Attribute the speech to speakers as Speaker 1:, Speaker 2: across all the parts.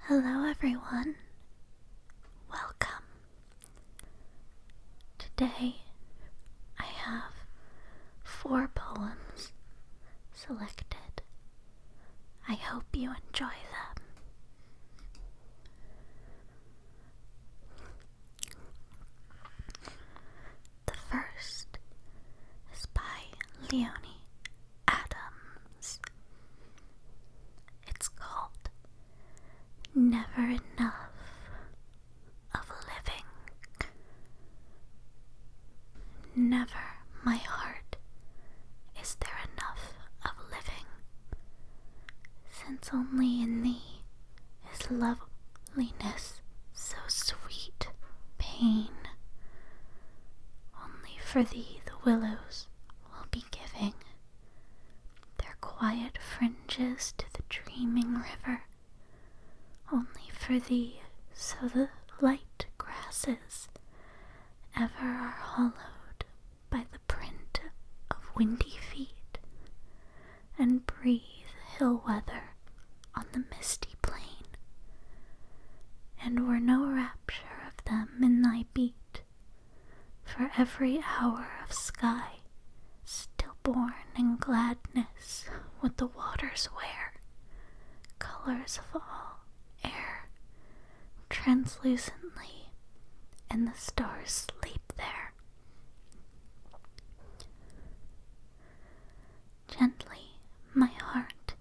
Speaker 1: Hello everyone, welcome. Today I have 4 poems selected. I hope you enjoy them. The first is by Leonie Adams. It's called Never Enough of Living. Never, my heart, is there enough of living, since only in thee is loveliness so sweet pain. Only for thee the willows will be giving their quiet fringes to the dreaming river. Only for thee, so the light grasses ever are hollowed by the print of windy feet, and breathe hill weather on the misty plain. And were no rapture of them in thy beat, for every hour of sky stillborn in gladness would the waters wear colors of all air translucently, and the stars sleep there. Gently, my heart,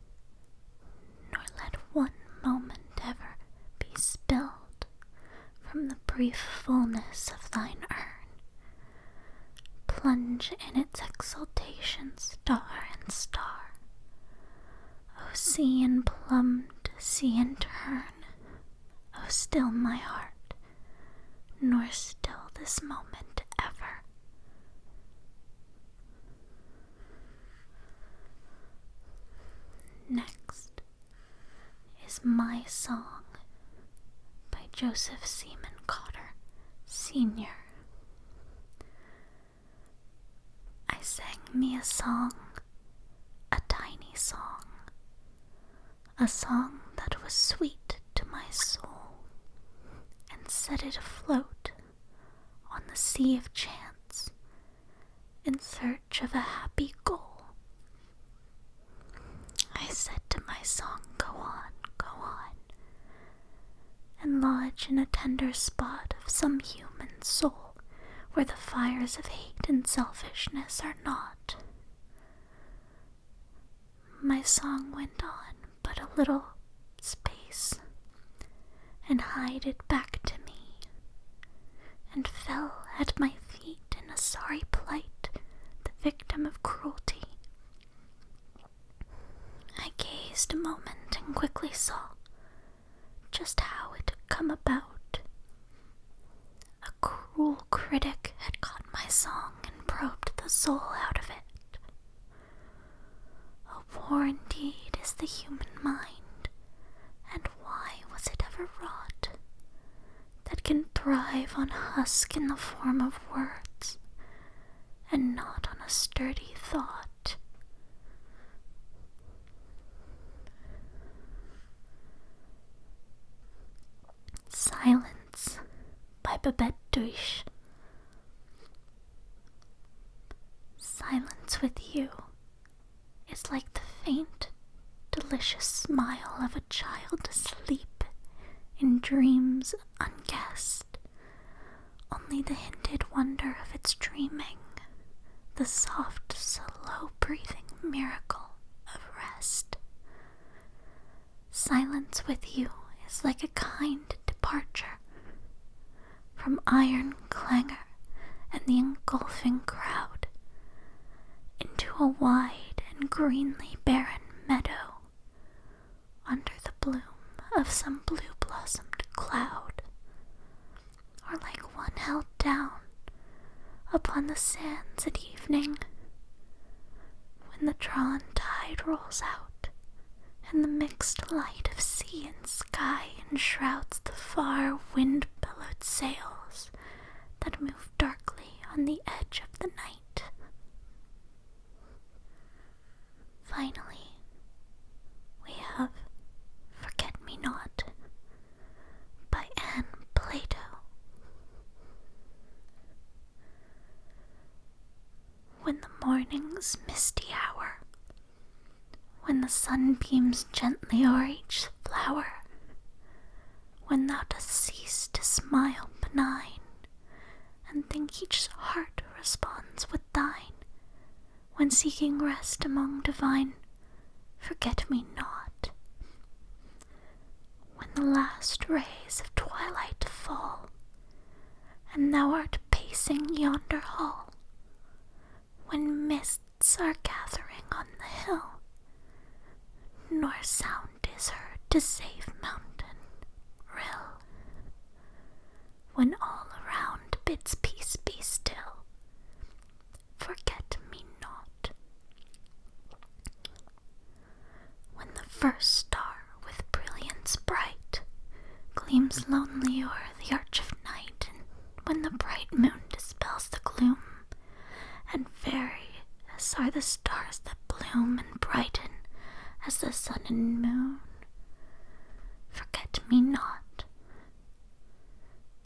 Speaker 1: nor let one moment ever be spilled from the brief fullness of thine urn. Plunge in its exaltation star and star. O sea and plumbed sea and turn, O still my heart, nor still this moment ever. Next is My Song by Joseph Seaman Cotter, Sr. I sang me a song, a tiny song, a song that was sweet to my soul, and set it afloat on the sea of chance in search of a happy goal. I said to my song, go on, and lodge in a tender spot of some human soul where the fires of hate and selfishness are not. My song went on but a little space, and hied it back to me, and fell at my feet in a sorry plight, the victim of cruelty. I gazed a moment and quickly saw just how it had come about. A cruel critic had caught my song and probed the soul out of it. Oh, poor indeed is the human mind, and why was it ever wrought, that can thrive on husk in the form of words, and not on a sturdy thought? Silence by Babette Duish. Silence with you is like the faint, delicious smile of a child asleep in dreams unguessed, only the hinted wonder of its dreaming, the soft, slow-breathing miracle of rest. Silence with you is like a kind departure from iron clangor and the engulfing crowd into a wide and greenly barren meadow under the bloom of some blue-blossomed cloud, or like one held down upon the sands at evening, when the drawn tide rolls out and the mixed light of sea and sky enshrouds the far wind-billowed sails that move darkly on the edge of the night. Finally, we have Forget-Me-Not morning's misty hour, when the sun beams gently o'er each flower, when thou dost cease to smile benign, and think each heart responds with thine, when seeking rest among divine forget-me-not, when the last rays of twilight fall, and thou art pacing yonder hall, when mists are gathering on the hill, nor sound is heard to save mountain rill, when all around bids peace be still, forget me not, when the first star with brilliance bright gleams lonely o'er the arch of night, and when the bright moon dispels the gloom, and various are the stars that bloom and brighten as the sun and moon, forget me not,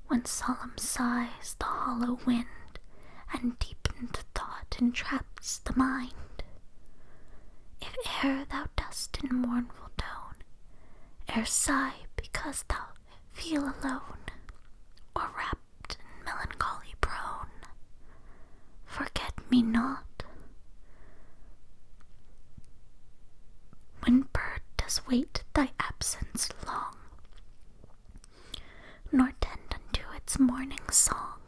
Speaker 1: when solemn sighs the hollow wind, and deepened thought entraps the mind, if e'er thou dost in mournful tone e'er sigh because thou feel alone, or wrapped in melancholy prone, forget me not, when bird does wait thy absence long, nor tend unto its morning song,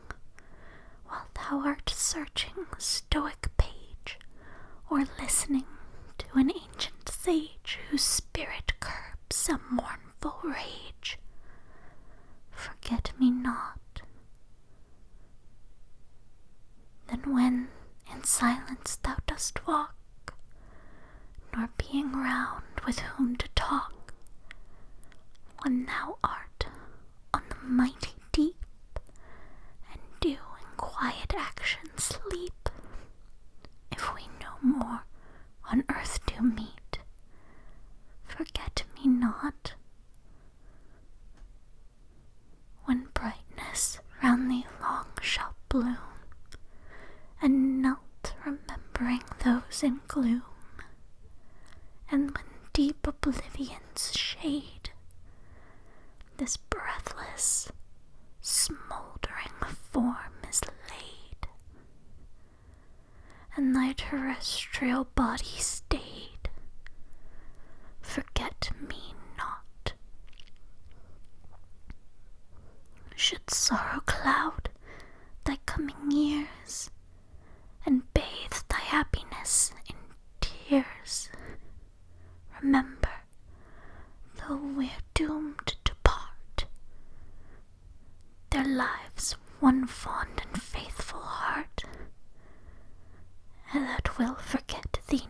Speaker 1: while thou art searching the stoic page, or listening to an ancient sage whose spirit curbs a mournful rage, forget me not, then when in silence thou dost walk, nor being round with whom to talk, when thou art on the mighty deep, and do in quiet action sleep, if we no more on earth do meet, forget me not, when brightness round thee long shall bloom, and melt remembering those in gloom, and when deep oblivion's shade this breathless, smouldering form is laid, and thy terrestrial body stayed, forget me not. Should sorrow cloud thy coming years, and bathe thy happiness in tears, remember, though we're doomed to part, there lives one fond and faithful heart that will forget thee